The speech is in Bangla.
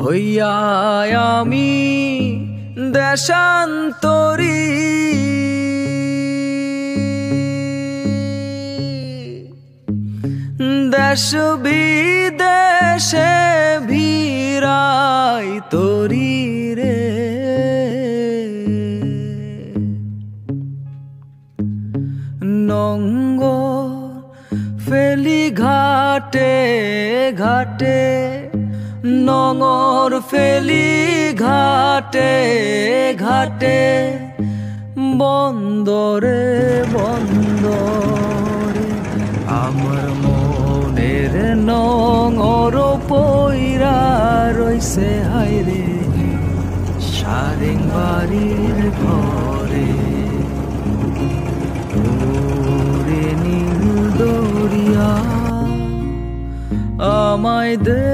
হইয়া আমি দেশান্তরী, দেশ বিদেশে ভিড়াই তরি রে। নঙ্গর ফেলি ঘাটে ঘাটে, নঙর ফেলি ঘাটে ঘাটে, বন্দরে বন্দরে আমার মনের নঙর পইরা রইছে হায়রে সারেং বাড়ির ঘরে। ওরে নীল দরিয়া আমায় দে